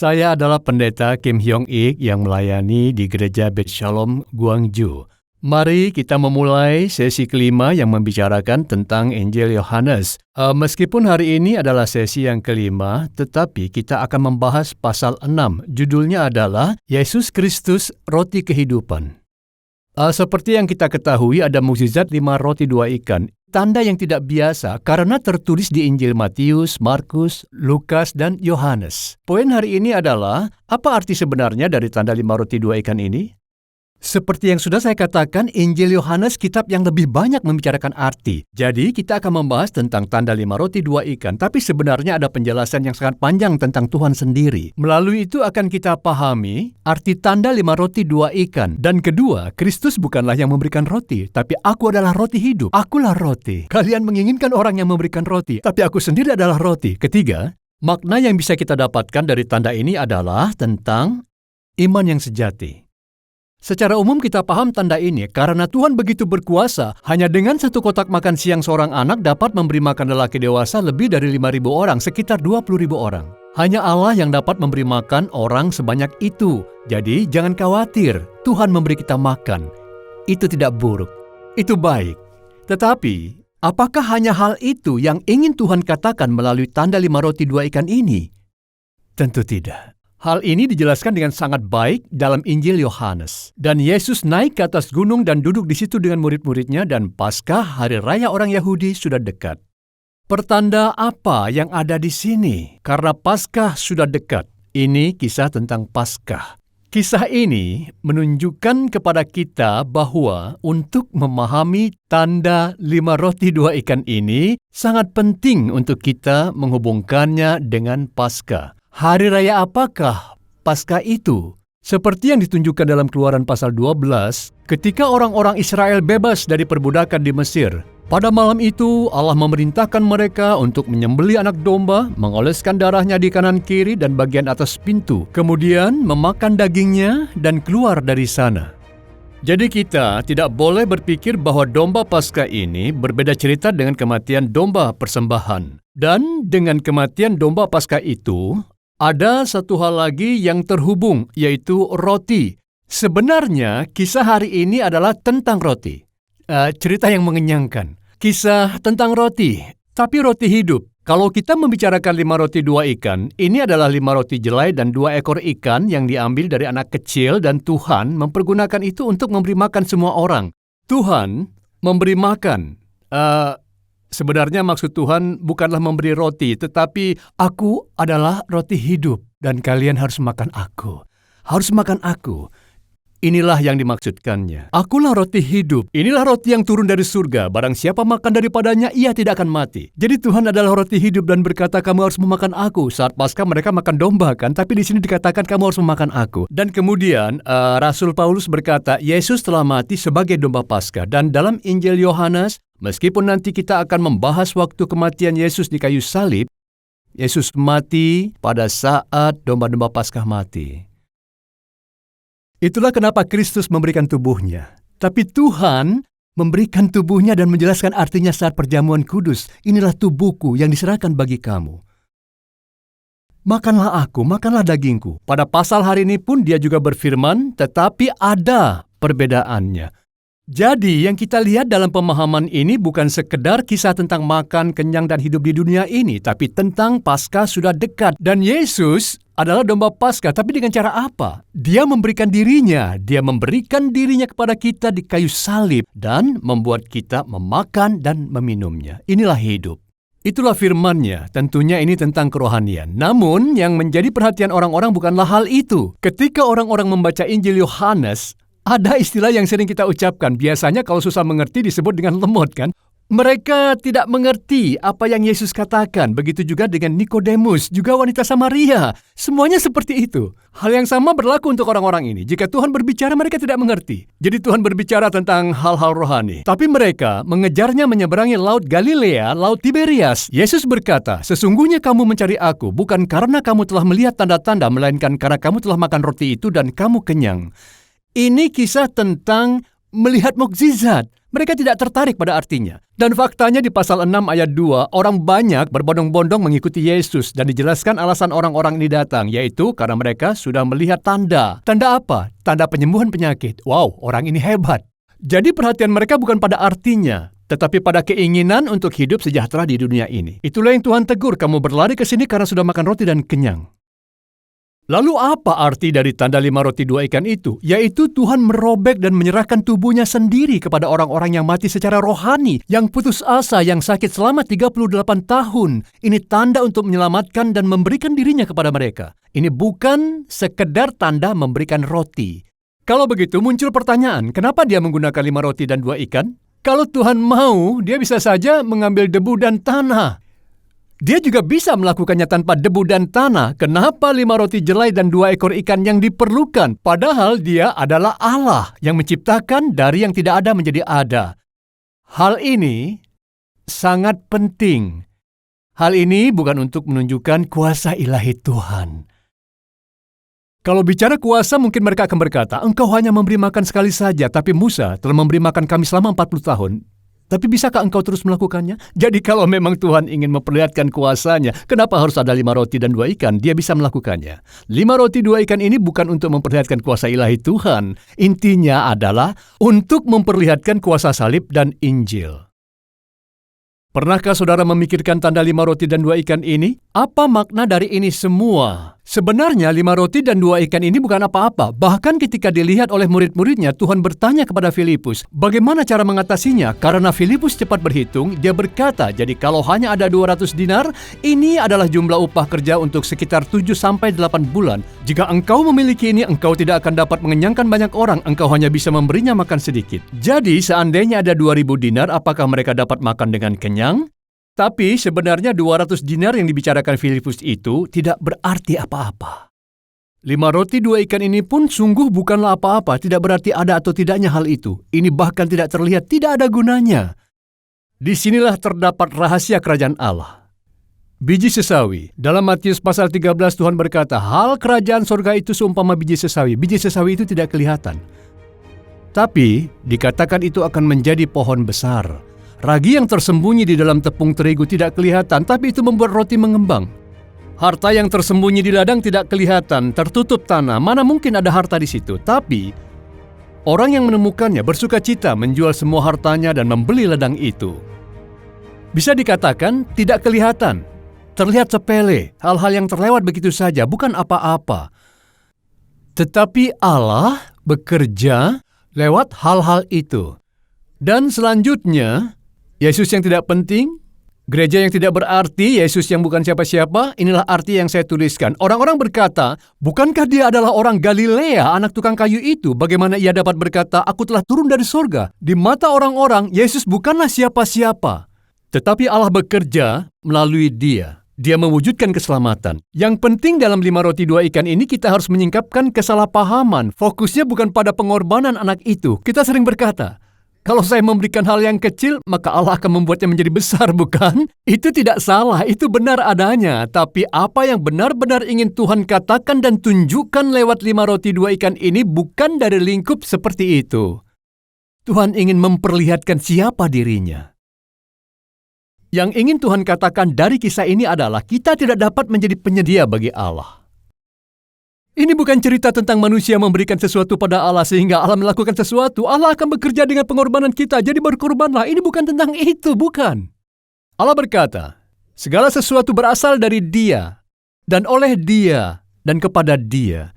Saya adalah pendeta Kim Hyong Ik yang melayani di Gereja Beth Shalom, Gwangju. Mari kita memulai sesi kelima yang membicarakan tentang Injil Yohanes. Meskipun hari ini adalah sesi yang kelima, tetapi kita akan membahas pasal 6. Judulnya adalah Yesus Kristus, Roti Kehidupan. Seperti yang kita ketahui, ada mukjizat 5 roti 2 ikan. Tanda yang tidak biasa karena tertulis di Injil Matius, Markus, Lukas, dan Yohanes. Poin hari ini adalah, apa arti sebenarnya dari tanda 5 roti 2 ikan ini? Seperti yang sudah saya katakan, Injil Yohanes kitab yang lebih banyak membicarakan arti. Jadi, kita akan membahas tentang tanda 5 roti 2 ikan, tapi sebenarnya ada penjelasan yang sangat panjang tentang Tuhan sendiri. Melalui itu akan kita pahami arti tanda 5 roti 2 ikan. Dan kedua, Kristus bukanlah yang memberikan roti, tapi aku adalah roti hidup. Akulah roti. Kalian menginginkan orang yang memberikan roti, tapi aku sendiri adalah roti. Ketiga, makna yang bisa kita dapatkan dari tanda ini adalah tentang iman yang sejati. Secara umum kita paham tanda ini karena Tuhan begitu berkuasa, hanya dengan 1 kotak makan siang seorang anak dapat memberi makan lelaki dewasa lebih dari 5.000 orang, sekitar 20.000 orang. Hanya Allah yang dapat memberi makan orang sebanyak itu. Jadi jangan khawatir, Tuhan memberi kita makan. Itu tidak buruk, itu baik. Tetapi, apakah hanya hal itu yang ingin Tuhan katakan melalui tanda 5 roti 2 ikan ini? Tentu tidak. Hal ini dijelaskan dengan sangat baik dalam Injil Yohanes. Dan Yesus naik ke atas gunung dan duduk di situ dengan murid-muridnya, dan Paskah, hari raya orang Yahudi, sudah dekat. Pertanda apa yang ada di sini? Karena Paskah sudah dekat. Ini kisah tentang Paskah. Kisah ini menunjukkan kepada kita bahwa untuk memahami tanda 5 roti 2 ikan ini, sangat penting untuk kita menghubungkannya dengan Paskah. Hari raya apakah Paskah itu? Seperti yang ditunjukkan dalam Keluaran pasal 12, ketika orang-orang Israel bebas dari perbudakan di Mesir. Pada malam itu, Allah memerintahkan mereka untuk menyembelih anak domba, mengoleskan darahnya di kanan kiri dan bagian atas pintu, kemudian memakan dagingnya dan keluar dari sana. Jadi kita tidak boleh berpikir bahwa domba Paskah ini berbeda cerita dengan kematian domba persembahan. Dan dengan kematian domba Paskah itu, ada satu hal lagi yang terhubung, yaitu roti. Sebenarnya, kisah hari ini adalah tentang roti. Cerita yang mengenyangkan. Kisah tentang roti, tapi roti hidup. Kalau kita membicarakan 5 roti 2 ikan, ini adalah 5 roti jelai dan 2 ekor ikan yang diambil dari anak kecil, dan Tuhan mempergunakan itu untuk memberi makan semua orang. Tuhan memberi makan. Sebenarnya maksud Tuhan bukanlah memberi roti, tetapi aku adalah roti hidup dan kalian harus makan aku. Harus makan aku. Inilah yang dimaksudkannya. Akulah roti hidup. Inilah roti yang turun dari surga. Barang siapa makan daripadanya, ia tidak akan mati. Jadi Tuhan adalah roti hidup dan berkata, kamu harus memakan aku. Saat Paskah mereka makan domba kan, tapi di sini dikatakan kamu harus memakan aku. Dan kemudian Rasul Paulus berkata, Yesus telah mati sebagai domba Paskah. Dan dalam Injil Yohanes, meskipun nanti kita akan membahas waktu kematian Yesus di kayu salib, Yesus mati pada saat domba-domba Paskah mati. Itulah kenapa Kristus memberikan tubuhnya. Tapi Tuhan memberikan tubuhnya dan menjelaskan artinya saat perjamuan kudus. Inilah tubuhku yang diserahkan bagi kamu. Makanlah aku, makanlah dagingku. Pada pasal hari ini pun dia juga berfirman, tetapi ada perbedaannya. Jadi yang kita lihat dalam pemahaman ini bukan sekedar kisah tentang makan, kenyang, dan hidup di dunia ini, tapi tentang Paskah sudah dekat. Dan Yesus adalah domba Paskah, tapi dengan cara apa? Dia memberikan dirinya kepada kita di kayu salib dan membuat kita memakan dan meminumnya. Inilah hidup. Itulah firman-Nya. Tentunya ini tentang kerohanian. Namun yang menjadi perhatian orang-orang bukanlah hal itu. Ketika orang-orang membaca Injil Yohanes, ada istilah yang sering kita ucapkan. Biasanya kalau susah mengerti disebut dengan lemot kan? Mereka tidak mengerti apa yang Yesus katakan. Begitu juga dengan Nikodemus, juga wanita Samaria. Semuanya seperti itu. Hal yang sama berlaku untuk orang-orang ini. Jika Tuhan berbicara, mereka tidak mengerti. Jadi Tuhan berbicara tentang hal-hal rohani. Tapi mereka mengejarnya menyeberangi Laut Galilea, Laut Tiberias. Yesus berkata, sesungguhnya kamu mencari aku, bukan karena kamu telah melihat tanda-tanda, melainkan karena kamu telah makan roti itu dan kamu kenyang. Ini kisah tentang melihat mukjizat. Mereka tidak tertarik pada artinya. Dan faktanya di pasal 6 ayat 2, orang banyak berbondong-bondong mengikuti Yesus dan dijelaskan alasan orang-orang ini datang, yaitu karena mereka sudah melihat tanda. Tanda apa? Tanda penyembuhan penyakit. Wow, orang ini hebat. Jadi perhatian mereka bukan pada artinya, tetapi pada keinginan untuk hidup sejahtera di dunia ini. Itulah yang Tuhan tegur, kamu berlari ke sini karena sudah makan roti dan kenyang. Lalu apa arti dari tanda 5 roti 2 ikan itu? Yaitu Tuhan merobek dan menyerahkan tubuhnya sendiri kepada orang-orang yang mati secara rohani, yang putus asa, yang sakit selama 38 tahun. Ini tanda untuk menyelamatkan dan memberikan dirinya kepada mereka. Ini bukan sekedar tanda memberikan roti. Kalau begitu muncul pertanyaan, kenapa dia menggunakan 5 roti dan 2 ikan? Kalau Tuhan mau, dia bisa saja mengambil debu dan tanah. Dia juga bisa melakukannya tanpa debu dan tanah. Kenapa 5 roti jelai dan 2 ekor ikan yang diperlukan? Padahal dia adalah Allah yang menciptakan dari yang tidak ada menjadi ada. Hal ini sangat penting. Hal ini bukan untuk menunjukkan kuasa ilahi Tuhan. Kalau bicara kuasa, mungkin mereka akan berkata, engkau hanya memberi makan sekali saja, tapi Musa telah memberi makan kami selama 40 tahun. Tapi bisakah engkau terus melakukannya? Jadi kalau memang Tuhan ingin memperlihatkan kuasanya, kenapa harus ada 5 roti dan 2 ikan? Dia bisa melakukannya. 5 roti 2 ikan ini bukan untuk memperlihatkan kuasa ilahi Tuhan. Intinya adalah untuk memperlihatkan kuasa salib dan Injil. Pernahkah saudara memikirkan tanda 5 roti dan 2 ikan ini? Apa makna dari ini semua? Sebenarnya 5 roti dan 2 ikan ini bukan apa-apa. Bahkan ketika dilihat oleh murid-muridnya, Tuhan bertanya kepada Filipus, bagaimana cara mengatasinya? Karena Filipus cepat berhitung, dia berkata, jadi kalau hanya ada 200 dinar, ini adalah jumlah upah kerja untuk sekitar 7-8 bulan. Jika engkau memiliki ini, engkau tidak akan dapat mengenyangkan banyak orang, engkau hanya bisa memberinya makan sedikit. Jadi seandainya ada 2.000 dinar, apakah mereka dapat makan dengan kenyang? Tapi sebenarnya 200 dinar yang dibicarakan Filipus itu tidak berarti apa-apa. 5 roti 2 ikan ini pun sungguh bukanlah apa-apa, tidak berarti ada atau tidaknya hal itu. Ini bahkan tidak terlihat, tidak ada gunanya. Disinilah terdapat rahasia kerajaan Allah. Biji sesawi. Dalam Matius pasal 13 Tuhan berkata, hal kerajaan surga itu seumpama biji sesawi. Biji sesawi itu tidak kelihatan. Tapi dikatakan itu akan menjadi pohon besar. Ragi yang tersembunyi di dalam tepung terigu tidak kelihatan, tapi itu membuat roti mengembang. Harta yang tersembunyi di ladang tidak kelihatan, tertutup tanah, mana mungkin ada harta di situ. Tapi, orang yang menemukannya bersukacita menjual semua hartanya dan membeli ladang itu. Bisa dikatakan tidak kelihatan, terlihat sepele, hal-hal yang terlewat begitu saja, bukan apa-apa. Tetapi Allah bekerja lewat hal-hal itu. Dan selanjutnya, Yesus yang tidak penting, gereja yang tidak berarti, Yesus yang bukan siapa-siapa, inilah arti yang saya tuliskan. Orang-orang berkata, bukankah dia adalah orang Galilea, anak tukang kayu itu? Bagaimana ia dapat berkata, aku telah turun dari sorga? Di mata orang-orang, Yesus bukanlah siapa-siapa. Tetapi Allah bekerja melalui dia. Dia mewujudkan keselamatan. Yang penting dalam 5 roti 2 ikan ini kita harus menyingkapkan kesalahpahaman. Fokusnya bukan pada pengorbanan anak itu. Kita sering berkata, kalau saya memberikan hal yang kecil, maka Allah akan membuatnya menjadi besar, bukan? Itu tidak salah, itu benar adanya. Tapi apa yang benar-benar ingin Tuhan katakan dan tunjukkan lewat 5 roti 2 ikan ini bukan dari lingkup seperti itu. Tuhan ingin memperlihatkan siapa dirinya. Yang ingin Tuhan katakan dari kisah ini adalah kita tidak dapat menjadi penyedia bagi Allah. Ini bukan cerita tentang manusia memberikan sesuatu pada Allah sehingga Allah melakukan sesuatu. Allah akan bekerja dengan pengorbanan kita, jadi berkorbanlah. Ini bukan tentang itu, bukan. Allah berkata, segala sesuatu berasal dari Dia, dan oleh Dia, dan kepada Dia.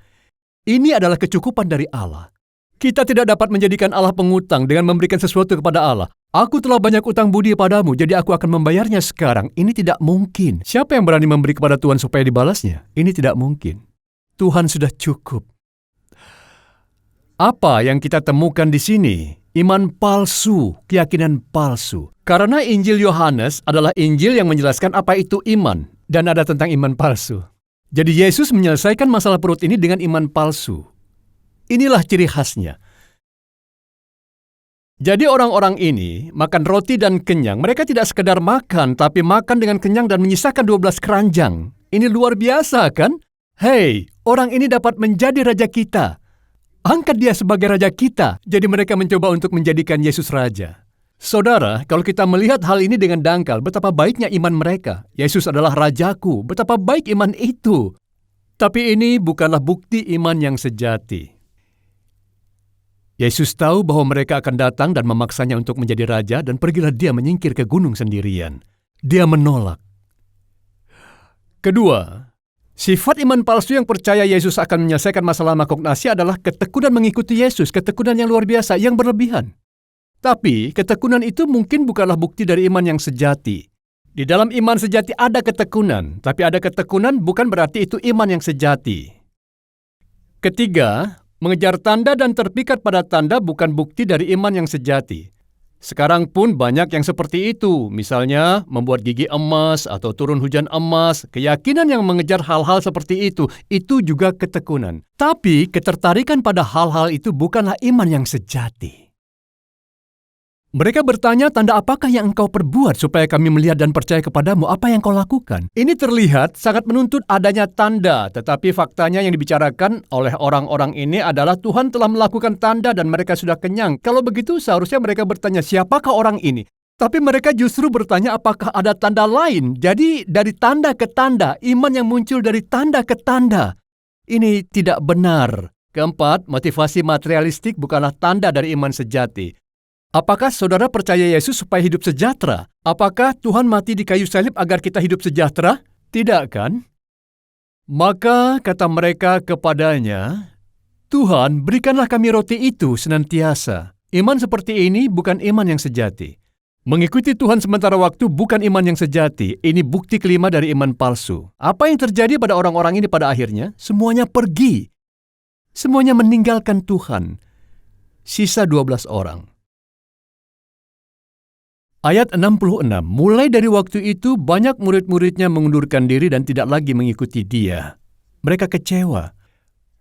Ini adalah kecukupan dari Allah. Kita tidak dapat menjadikan Allah pengutang dengan memberikan sesuatu kepada Allah. Aku telah banyak utang budi padamu, jadi aku akan membayarnya sekarang. Ini tidak mungkin. Siapa yang berani memberi kepada Tuhan supaya dibalasnya? Ini tidak mungkin. Tuhan sudah cukup. Apa yang kita temukan di sini? Iman palsu, keyakinan palsu. Karena Injil Yohanes adalah Injil yang menjelaskan apa itu iman, dan ada tentang iman palsu. Jadi Yesus menyelesaikan masalah perut ini dengan iman palsu. Inilah ciri khasnya. Jadi orang-orang ini makan roti dan kenyang. Mereka tidak sekedar makan, tapi makan dengan kenyang dan menyisakan 12 keranjang. Ini luar biasa, kan? Hei, orang ini dapat menjadi raja kita. Angkat dia sebagai raja kita. Jadi mereka mencoba untuk menjadikan Yesus raja. Saudara, kalau kita melihat hal ini dengan dangkal, betapa baiknya iman mereka. Yesus adalah Rajaku, betapa baik iman itu. Tapi ini bukanlah bukti iman yang sejati. Yesus tahu bahwa mereka akan datang dan memaksanya untuk menjadi raja, dan pergilah dia menyingkir ke gunung sendirian. Dia menolak. Kedua, sifat iman palsu yang percaya Yesus akan menyelesaikan masalah mangkok nasi adalah ketekunan mengikuti Yesus, ketekunan yang luar biasa, yang berlebihan. Tapi, ketekunan itu mungkin bukanlah bukti dari iman yang sejati. Di dalam iman sejati ada ketekunan, tapi ada ketekunan bukan berarti itu iman yang sejati. Ketiga, mengejar tanda dan terpikat pada tanda bukan bukti dari iman yang sejati. Sekarang pun banyak yang seperti itu, misalnya membuat gigi emas atau turun hujan emas. Keyakinan yang mengejar hal-hal seperti itu juga ketekunan. Tapi ketertarikan pada hal-hal itu bukanlah iman yang sejati. Mereka bertanya, tanda apakah yang engkau perbuat supaya kami melihat dan percaya kepadamu? Apa yang kau lakukan? Ini terlihat sangat menuntut adanya tanda, tetapi faktanya yang dibicarakan oleh orang-orang ini adalah Tuhan telah melakukan tanda dan mereka sudah kenyang. Kalau begitu seharusnya mereka bertanya, siapakah orang ini? Tapi mereka justru bertanya apakah ada tanda lain. Jadi dari tanda ke tanda, iman yang muncul dari tanda ke tanda. Ini tidak benar. Keempat, motivasi materialistik bukanlah tanda dari iman sejati. Apakah saudara percaya Yesus supaya hidup sejahtera? Apakah Tuhan mati di kayu salib agar kita hidup sejahtera? Tidak kan? Maka kata mereka kepadanya, Tuhan, berikanlah kami roti itu senantiasa. Iman seperti ini bukan iman yang sejati. Mengikuti Tuhan sementara waktu bukan iman yang sejati. Ini bukti kelima dari iman palsu. Apa yang terjadi pada orang-orang ini pada akhirnya? Semuanya pergi. Semuanya meninggalkan Tuhan. Sisa 12 orang. Ayat 66, mulai dari waktu itu banyak murid-muridnya mengundurkan diri dan tidak lagi mengikuti dia. Mereka kecewa.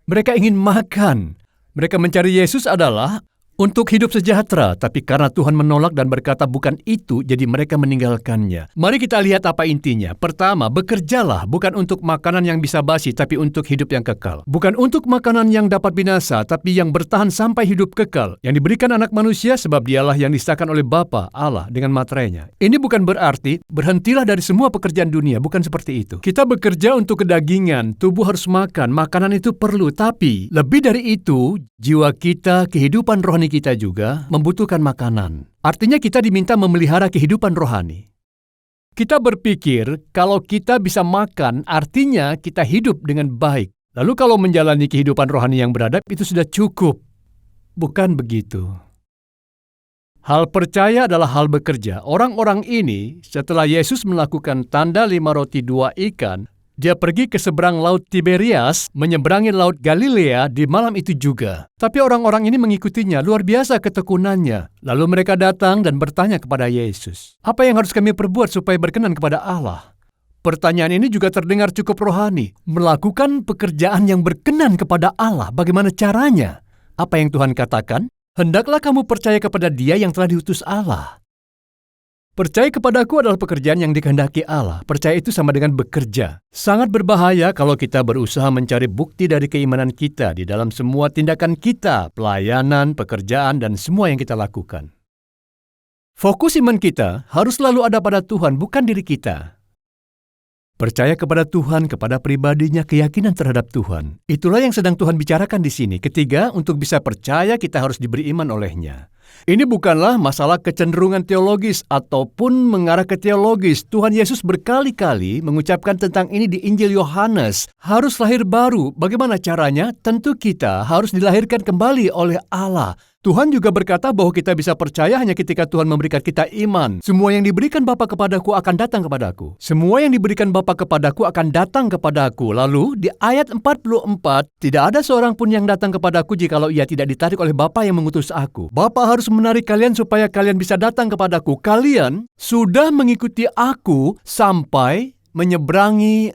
Mereka ingin makan. Mereka mencari Yesus adalah untuk hidup sejahtera, tapi karena Tuhan menolak dan berkata bukan itu, jadi mereka meninggalkannya. Mari kita lihat apa intinya. Pertama, bekerjalah bukan untuk makanan yang bisa basi, tapi untuk hidup yang kekal. Bukan untuk makanan yang dapat binasa, tapi yang bertahan sampai hidup kekal. Yang diberikan anak manusia sebab dialah yang disahkan oleh Bapa Allah dengan materainya. Ini bukan berarti berhentilah dari semua pekerjaan dunia, bukan seperti itu. Kita bekerja untuk kedagingan, tubuh harus makan, makanan itu perlu, tapi lebih dari itu, jiwa kita, kehidupan rohani kita juga membutuhkan makanan. Artinya kita diminta memelihara kehidupan rohani. Kita berpikir kalau kita bisa makan, artinya kita hidup dengan baik. Lalu kalau menjalani kehidupan rohani yang beradab, itu sudah cukup. Bukan begitu. Hal percaya adalah hal bekerja. Orang-orang ini, setelah Yesus melakukan tanda 5 roti 2 ikan, dia pergi ke seberang Laut Tiberias, menyeberangi Laut Galilea di malam itu juga. Tapi orang-orang ini mengikutinya, luar biasa ketekunannya. Lalu mereka datang dan bertanya kepada Yesus, apa yang harus kami perbuat supaya berkenan kepada Allah? Pertanyaan ini juga terdengar cukup rohani. Melakukan pekerjaan yang berkenan kepada Allah, bagaimana caranya? Apa yang Tuhan katakan? Hendaklah kamu percaya kepada Dia yang telah diutus Allah. Percaya kepadaku adalah pekerjaan yang dikehendaki Allah. Percaya itu sama dengan bekerja. Sangat berbahaya kalau kita berusaha mencari bukti dari keimanan kita di dalam semua tindakan kita, pelayanan, pekerjaan, dan semua yang kita lakukan. Fokus iman kita harus selalu ada pada Tuhan, bukan diri kita. Percaya kepada Tuhan, kepada pribadinya, keyakinan terhadap Tuhan. Itulah yang sedang Tuhan bicarakan di sini. Ketiga, untuk bisa percaya kita harus diberi iman olehnya. Ini bukanlah masalah kecenderungan teologis ataupun mengarah ke teologis. Tuhan Yesus berkali-kali mengucapkan tentang ini di Injil Yohanes. Harus lahir baru. Bagaimana caranya? Tentu kita harus dilahirkan kembali oleh Allah. Tuhan juga berkata bahwa kita bisa percaya hanya ketika Tuhan memberikan kita iman. Semua yang diberikan Bapa kepadaku akan datang kepadaku. Semua yang diberikan Bapa kepadaku akan datang kepadaku. Lalu di ayat 44, tidak ada seorang pun yang datang kepadaku jikalau ia tidak ditarik oleh Bapa yang mengutus aku. Bapa harus menarik kalian supaya kalian bisa datang kepadaku. Kalian sudah mengikuti aku sampai menyeberangi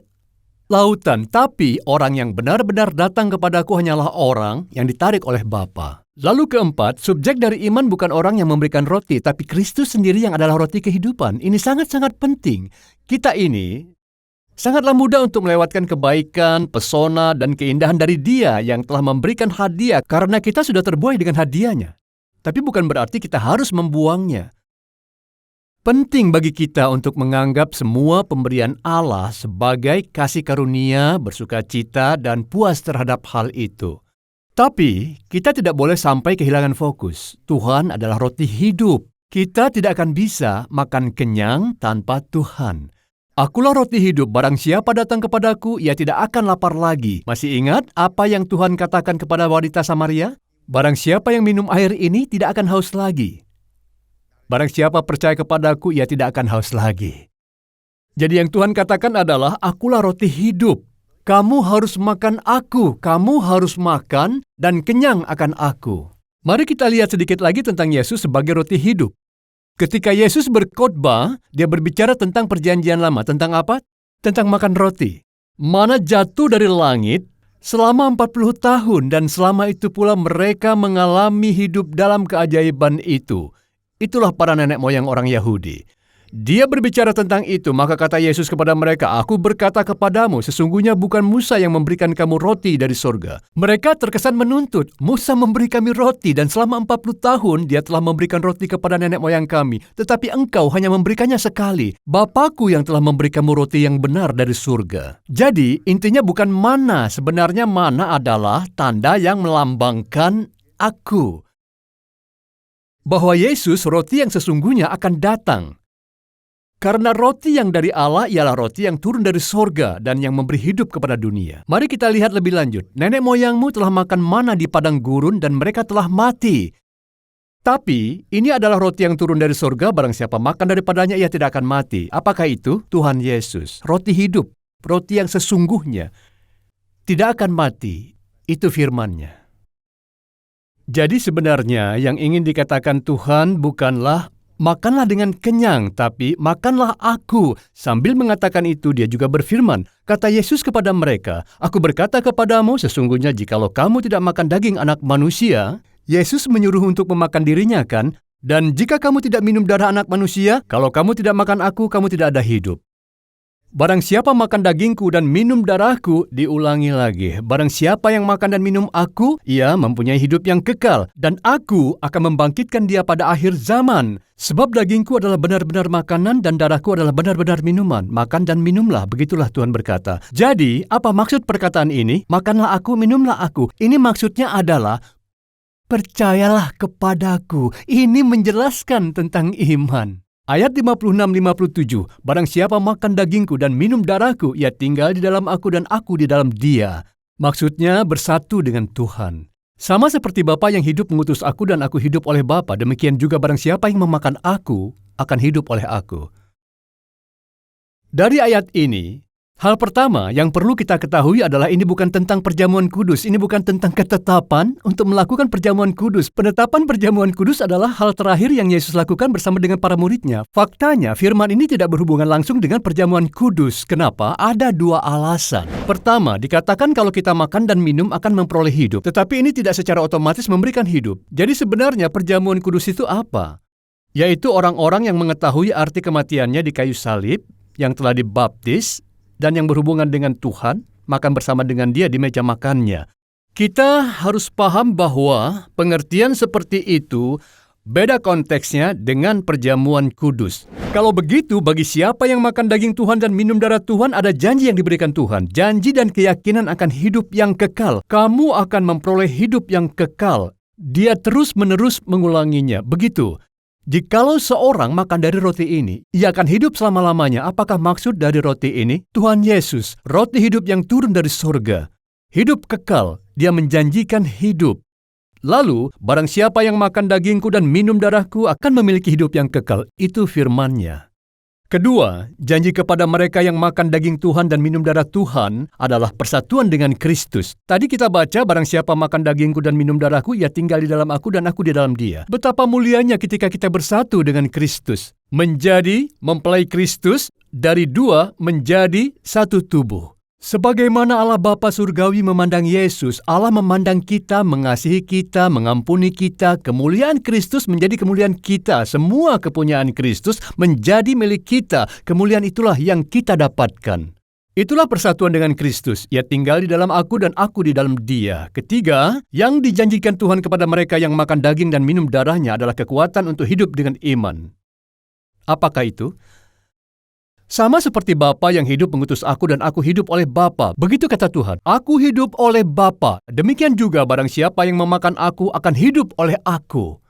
lautan. Tapi orang yang benar-benar datang kepadaku hanyalah orang yang ditarik oleh Bapa. Lalu keempat, subjek dari iman bukan orang yang memberikan roti, tapi Kristus sendiri yang adalah roti kehidupan. Ini sangat-sangat penting. Kita ini sangatlah mudah untuk melewatkan kebaikan, pesona, dan keindahan dari Dia yang telah memberikan hadiah karena kita sudah terbuai dengan hadiahnya. Tapi bukan berarti kita harus membuangnya. Penting bagi kita untuk menganggap semua pemberian Allah sebagai kasih karunia, bersukacita, dan puas terhadap hal itu. Tapi, kita tidak boleh sampai kehilangan fokus. Tuhan adalah roti hidup. Kita tidak akan bisa makan kenyang tanpa Tuhan. Akulah roti hidup, barang siapa datang kepadaku, ia tidak akan lapar lagi. Masih ingat apa yang Tuhan katakan kepada wanita Samaria? Barang siapa yang minum air ini tidak akan haus lagi. Barang siapa percaya kepadaku, ia tidak akan haus lagi. Jadi yang Tuhan katakan adalah, akulah roti hidup. Kamu harus makan aku, kamu harus makan dan kenyang akan aku. Mari kita lihat sedikit lagi tentang Yesus sebagai roti hidup. Ketika Yesus berkhotbah, dia berbicara tentang perjanjian lama. Tentang apa? Tentang makan roti. Mana jatuh dari langit selama 40 tahun dan selama itu pula mereka mengalami hidup dalam keajaiban itu. Itulah para nenek moyang orang Yahudi. Dia berbicara tentang itu, maka kata Yesus kepada mereka, "Aku berkata kepadamu, sesungguhnya bukan Musa yang memberikan kamu roti dari sorga." Mereka terkesan menuntut, Musa memberi kami roti dan selama 40 tahun dia telah memberikan roti kepada nenek moyang kami. Tetapi engkau hanya memberikannya sekali. Bapakku yang telah memberi kamu roti yang benar dari surga. Jadi, intinya bukan mana. Sebenarnya mana adalah tanda yang melambangkan aku. Bahwa Yesus, roti yang sesungguhnya, akan datang. Karena roti yang dari Allah ialah roti yang turun dari sorga dan yang memberi hidup kepada dunia. Mari kita lihat lebih lanjut. Nenek moyangmu telah makan mana di padang gurun dan mereka telah mati. Tapi, ini adalah roti yang turun dari sorga, barang siapa makan daripadanya ia tidak akan mati. Apakah itu? Tuhan Yesus. Roti hidup, roti yang sesungguhnya. Tidak akan mati. Itu firman-Nya. Jadi sebenarnya yang ingin dikatakan Tuhan bukanlah makanlah dengan kenyang, tapi makanlah aku. Sambil mengatakan itu, dia juga berfirman. Kata Yesus kepada mereka, "Aku berkata kepadamu, sesungguhnya jikalau kamu tidak makan daging anak manusia," Yesus menyuruh untuk memakan dirinya kan? "Dan jika kamu tidak minum darah anak manusia, kalau kamu tidak makan aku, kamu tidak ada hidup. Barang siapa makan dagingku dan minum darahku," diulangi lagi, "barang siapa yang makan dan minum aku, ia mempunyai hidup yang kekal, dan aku akan membangkitkan dia pada akhir zaman. Sebab dagingku adalah benar-benar makanan dan darahku adalah benar-benar minuman. Makan dan minumlah," begitulah Tuhan berkata. Jadi, apa maksud perkataan ini? Makanlah aku, minumlah aku. Ini maksudnya adalah, percayalah kepadaku. Ini menjelaskan tentang iman. Ayat 56-57, "Barang siapa makan dagingku dan minum darahku, ia tinggal di dalam aku dan aku di dalam dia." Maksudnya bersatu dengan Tuhan. Sama seperti Bapa yang hidup mengutus aku dan aku hidup oleh Bapa, demikian juga barang siapa yang memakan aku, akan hidup oleh aku. Dari ayat ini, hal pertama yang perlu kita ketahui adalah ini bukan tentang perjamuan kudus. Ini bukan tentang ketetapan untuk melakukan perjamuan kudus. Penetapan perjamuan kudus adalah hal terakhir yang Yesus lakukan bersama dengan para muridnya. Faktanya, firman ini tidak berhubungan langsung dengan perjamuan kudus. Kenapa? Ada dua alasan. Pertama, dikatakan kalau kita makan dan minum akan memperoleh hidup. Tetapi ini tidak secara otomatis memberikan hidup. Jadi sebenarnya perjamuan kudus itu apa? Yaitu orang-orang yang mengetahui arti kematiannya di kayu salib, yang telah dibaptis, dan yang berhubungan dengan Tuhan, makan bersama dengan Dia di meja makannya. Kita harus paham bahwa pengertian seperti itu beda konteksnya dengan perjamuan kudus. Kalau begitu, bagi siapa yang makan daging Tuhan dan minum darah Tuhan, ada janji yang diberikan Tuhan. Janji dan keyakinan akan hidup yang kekal. Kamu akan memperoleh hidup yang kekal. Dia terus-menerus mengulanginya. Begitu. Jikalau seorang makan dari roti ini, ia akan hidup selama-lamanya. Apakah maksud dari roti ini? Tuhan Yesus, roti hidup yang turun dari surga. Hidup kekal, Dia menjanjikan hidup. Lalu, barang siapa yang makan dagingku dan minum darahku akan memiliki hidup yang kekal. Itu firman-Nya. Kedua, janji kepada mereka yang makan daging Tuhan dan minum darah Tuhan adalah persatuan dengan Kristus. Tadi kita baca, barang siapa makan dagingku dan minum darahku, ia tinggal di dalam aku dan aku di dalam dia. Betapa mulianya ketika kita bersatu dengan Kristus. Menjadi, mempelai Kristus, dari dua menjadi satu tubuh. Sebagaimana Allah Bapa Surgawi memandang Yesus, Allah memandang kita, mengasihi kita, mengampuni kita. Kemuliaan Kristus menjadi kemuliaan kita. Semua kepunyaan Kristus menjadi milik kita. Kemuliaan itulah yang kita dapatkan. Itulah persatuan dengan Kristus. Ia tinggal di dalam aku dan aku di dalam Dia. Ketiga, yang dijanjikan Tuhan kepada mereka yang makan daging dan minum darahnya adalah kekuatan untuk hidup dengan iman. Apakah itu? Sama seperti Bapa yang hidup mengutus aku dan aku hidup oleh Bapa. Begitu kata Tuhan, aku hidup oleh Bapa. Demikian juga barang siapa yang memakan aku akan hidup oleh aku.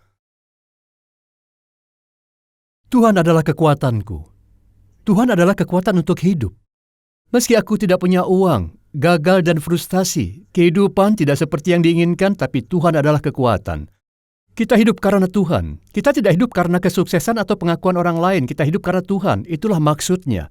Tuhan adalah kekuatanku. Tuhan adalah kekuatan untuk hidup. Meski aku tidak punya uang, gagal dan frustasi, kehidupan tidak seperti yang diinginkan, tapi Tuhan adalah kekuatan. Kita hidup karena Tuhan. Kita tidak hidup karena kesuksesan atau pengakuan orang lain. Kita hidup karena Tuhan. Itulah maksudnya.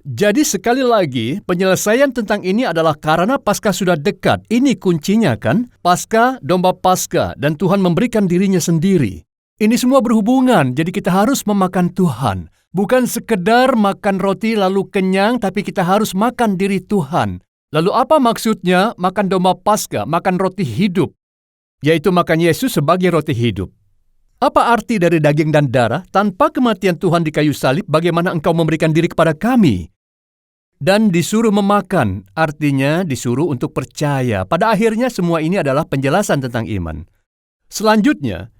Jadi sekali lagi, penyelesaian tentang ini adalah karena Paskah sudah dekat. Ini kuncinya kan? Paskah, domba Paskah, dan Tuhan memberikan dirinya sendiri. Ini semua berhubungan, jadi kita harus memakan Tuhan. Bukan sekedar makan roti lalu kenyang, tapi kita harus makan diri Tuhan. Lalu apa maksudnya makan domba Paskah, makan roti hidup? Yaitu makan Yesus sebagai roti hidup. Apa arti dari daging dan darah? Tanpa kematian Tuhan di kayu salib, bagaimana engkau memberikan diri kepada kami? Dan disuruh memakan, artinya disuruh untuk percaya. Pada akhirnya semua ini adalah penjelasan tentang iman. Selanjutnya,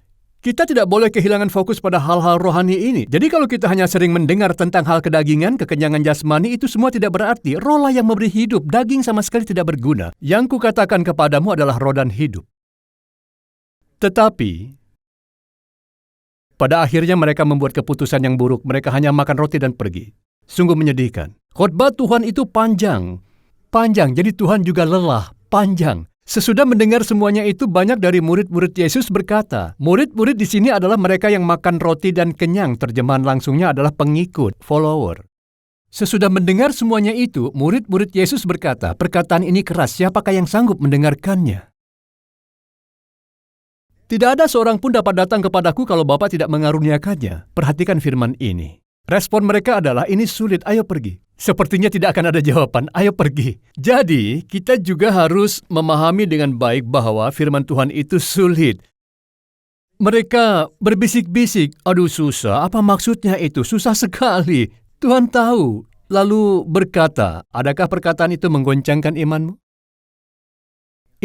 kita tidak boleh kehilangan fokus pada hal-hal rohani ini. Jadi kalau kita hanya sering mendengar tentang hal kedagingan, kekenyangan jasmani, itu semua tidak berarti. Rohlah yang memberi hidup, daging sama sekali tidak berguna. Yang kukatakan kepadamu adalah roh dan hidup. Tetapi, pada akhirnya mereka membuat keputusan yang buruk. Mereka hanya makan roti dan pergi. Sungguh menyedihkan. Khotbah Tuhan itu panjang. Panjang, jadi Tuhan juga lelah. Panjang. Sesudah mendengar semuanya itu, banyak dari murid-murid Yesus berkata, murid-murid di sini adalah mereka yang makan roti dan kenyang. Terjemahan langsungnya adalah pengikut, follower. Sesudah mendengar semuanya itu, murid-murid Yesus berkata, perkataan ini keras, siapakah yang sanggup mendengarkannya? Tidak ada seorang pun dapat datang kepadaku kalau Bapa tidak mengaruniakannya. Perhatikan firman ini. Respon mereka adalah, ini sulit, ayo pergi. Sepertinya tidak akan ada jawaban, ayo pergi. Jadi, kita juga harus memahami dengan baik bahwa firman Tuhan itu sulit. Mereka berbisik-bisik, aduh susah, apa maksudnya itu? Susah sekali. Tuhan tahu. Lalu berkata, adakah perkataan itu menggoncangkan imanmu?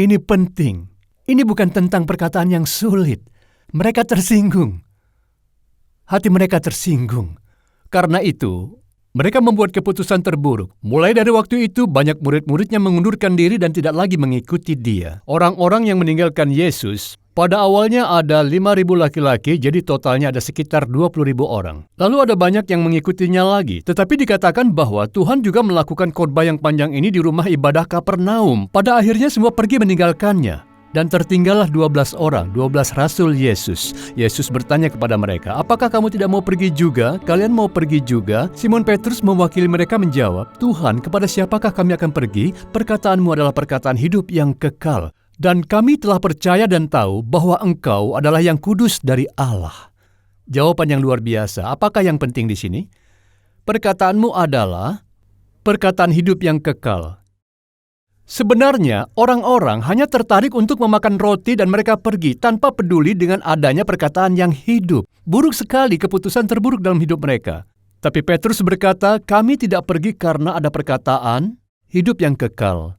Ini penting. Ini bukan tentang perkataan yang sulit. Mereka tersinggung. Hati mereka tersinggung. Karena itu, mereka membuat keputusan terburuk. Mulai dari waktu itu, banyak murid-muridnya mengundurkan diri dan tidak lagi mengikuti dia. Orang-orang yang meninggalkan Yesus, pada awalnya ada 5.000 laki-laki, jadi totalnya ada sekitar 20.000 orang. Lalu ada banyak yang mengikutinya lagi. Tetapi dikatakan bahwa Tuhan juga melakukan khotbah yang panjang ini di rumah ibadah Kapernaum. Pada akhirnya semua pergi meninggalkannya. Dan tertinggallah 12 orang, 12 rasul Yesus. Yesus bertanya kepada mereka, apakah kamu tidak mau pergi juga? Kalian mau pergi juga? Simon Petrus mewakili mereka menjawab, Tuhan, kepada siapakah kami akan pergi? Perkataanmu adalah perkataan hidup yang kekal. Dan kami telah percaya dan tahu bahwa Engkau adalah yang kudus dari Allah. Jawaban yang luar biasa. Apakah yang penting di sini? Perkataanmu adalah perkataan hidup yang kekal. Sebenarnya, orang-orang hanya tertarik untuk memakan roti dan mereka pergi tanpa peduli dengan adanya perkataan yang hidup. Buruk sekali keputusan terburuk dalam hidup mereka. Tapi Petrus berkata, kami tidak pergi karena ada perkataan hidup yang kekal.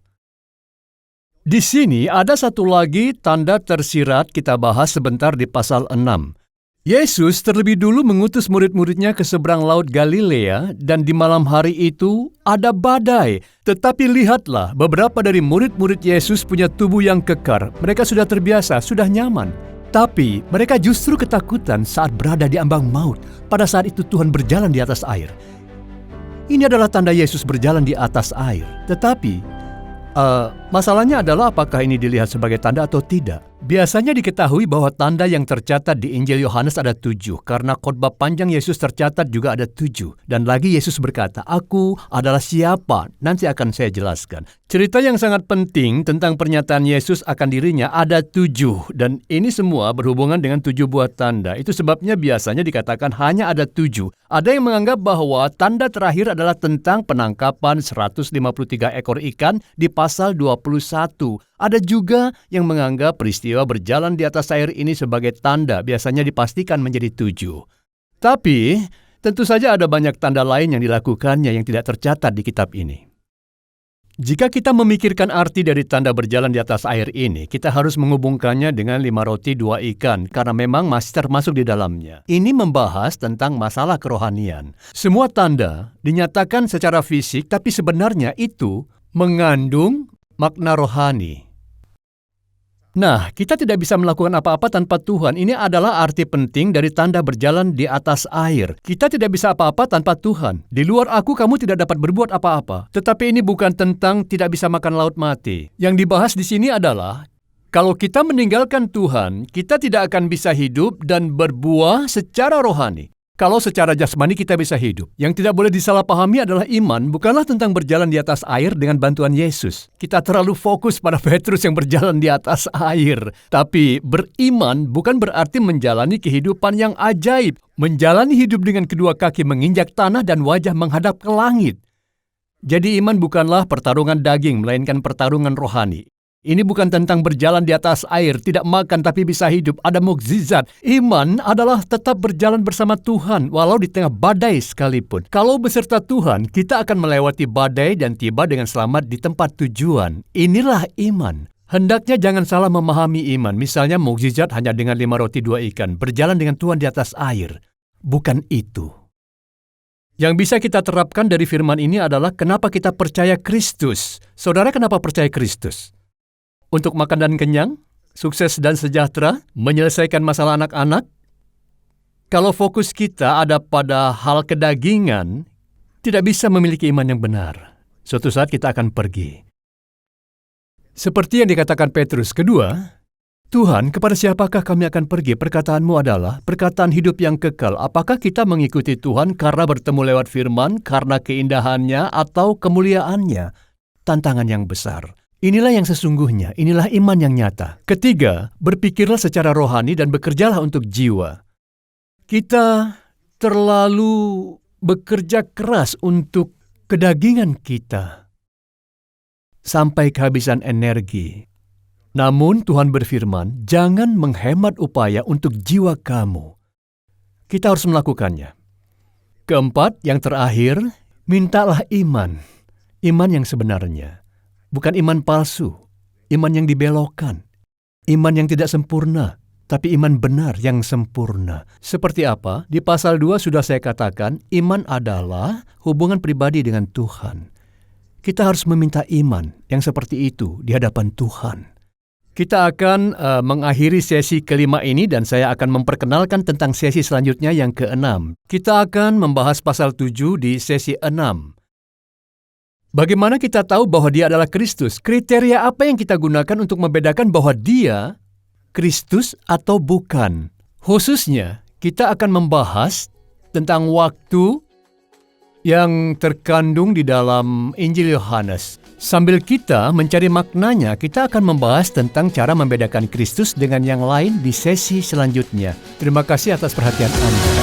Di sini ada satu lagi tanda tersirat kita bahas sebentar di pasal 6. Yesus terlebih dulu mengutus murid-muridnya ke seberang laut Galilea dan di malam hari itu ada badai. Tetapi lihatlah, beberapa dari murid-murid Yesus punya tubuh yang kekar. Mereka sudah terbiasa, sudah nyaman. Tapi mereka justru ketakutan saat berada di ambang maut. Pada saat itu Tuhan berjalan di atas air. Ini adalah tanda Yesus berjalan di atas air. Tetapi masalahnya adalah apakah ini dilihat sebagai tanda atau tidak? Biasanya diketahui bahwa tanda yang tercatat di Injil Yohanes ada 7, karena khotbah panjang Yesus tercatat juga ada 7. Dan lagi Yesus berkata, Aku adalah siapa? Nanti akan saya jelaskan. Cerita yang sangat penting tentang pernyataan Yesus akan dirinya ada 7, dan ini semua berhubungan dengan 7 buah tanda. Itu sebabnya biasanya dikatakan hanya ada 7. Ada yang menganggap bahwa tanda terakhir adalah tentang penangkapan 153 ekor ikan di pasal 21. Ada juga yang menganggap peristiwa berjalan di atas air ini sebagai tanda, biasanya dipastikan menjadi 7. Tapi, tentu saja ada banyak tanda lain yang dilakukannya yang tidak tercatat di kitab ini. Jika kita memikirkan arti dari tanda berjalan di atas air ini, kita harus menghubungkannya dengan 5 roti 2 ikan, karena memang masih termasuk di dalamnya. Ini membahas tentang masalah kerohanian. Semua tanda dinyatakan secara fisik, tapi sebenarnya itu mengandung makna rohani. Nah, kita tidak bisa melakukan apa-apa tanpa Tuhan. Ini adalah arti penting dari tanda berjalan di atas air. Kita tidak bisa apa-apa tanpa Tuhan. Di luar aku, kamu tidak dapat berbuat apa-apa. Tetapi ini bukan tentang tidak bisa makan laut mati. Yang dibahas di sini adalah, kalau kita meninggalkan Tuhan, kita tidak akan bisa hidup dan berbuah secara rohani. Kalau secara jasmani kita bisa hidup. Yang tidak boleh disalahpahami adalah iman bukanlah tentang berjalan di atas air dengan bantuan Yesus. Kita terlalu fokus pada Petrus yang berjalan di atas air. Tapi beriman bukan berarti menjalani kehidupan yang ajaib. Menjalani hidup dengan kedua kaki menginjak tanah dan wajah menghadap ke langit. Jadi iman bukanlah pertarungan daging, melainkan pertarungan rohani. Ini bukan tentang berjalan di atas air, tidak makan tapi bisa hidup, ada mukjizat. Iman adalah tetap berjalan bersama Tuhan, walau di tengah badai sekalipun. Kalau beserta Tuhan, kita akan melewati badai dan tiba dengan selamat di tempat tujuan. Inilah iman. Hendaknya jangan salah memahami iman. Misalnya mukjizat hanya dengan 5 roti 2 ikan, berjalan dengan Tuhan di atas air. Bukan itu. Yang bisa kita terapkan dari firman ini adalah kenapa kita percaya Kristus. Saudara, kenapa percaya Kristus? Untuk makan dan kenyang, sukses dan sejahtera, menyelesaikan masalah anak-anak. Kalau fokus kita ada pada hal kedagingan, tidak bisa memiliki iman yang benar. Suatu saat kita akan pergi. Seperti yang dikatakan Petrus kedua, Tuhan, kepada siapakah kami akan pergi? Perkataanmu adalah perkataan hidup yang kekal. Apakah kita mengikuti Tuhan karena bertemu lewat firman, karena keindahannya, atau kemuliaannya? Tantangan yang besar. Inilah yang sesungguhnya, inilah iman yang nyata. Ketiga, berpikirlah secara rohani dan bekerjalah untuk jiwa. Kita terlalu bekerja keras untuk kedagingan kita sampai kehabisan energi. Namun Tuhan berfirman, jangan menghemat upaya untuk jiwa kamu. Kita harus melakukannya. Keempat, yang terakhir, mintalah iman. Iman yang sebenarnya. Bukan iman palsu, iman yang dibelokkan, iman yang tidak sempurna, tapi iman benar yang sempurna. Seperti apa? Di pasal 2 sudah saya katakan, iman adalah hubungan pribadi dengan Tuhan. Kita harus meminta iman yang seperti itu di hadapan Tuhan. Kita akan mengakhiri sesi kelima ini dan saya akan memperkenalkan tentang sesi selanjutnya yang keenam. Kita akan membahas pasal 7 di sesi 6. Bagaimana kita tahu bahwa dia adalah Kristus? Kriteria apa yang kita gunakan untuk membedakan bahwa dia Kristus atau bukan? Khususnya, kita akan membahas tentang waktu yang terkandung di dalam Injil Yohanes. Sambil kita mencari maknanya, kita akan membahas tentang cara membedakan Kristus dengan yang lain di sesi selanjutnya. Terima kasih atas perhatian Anda.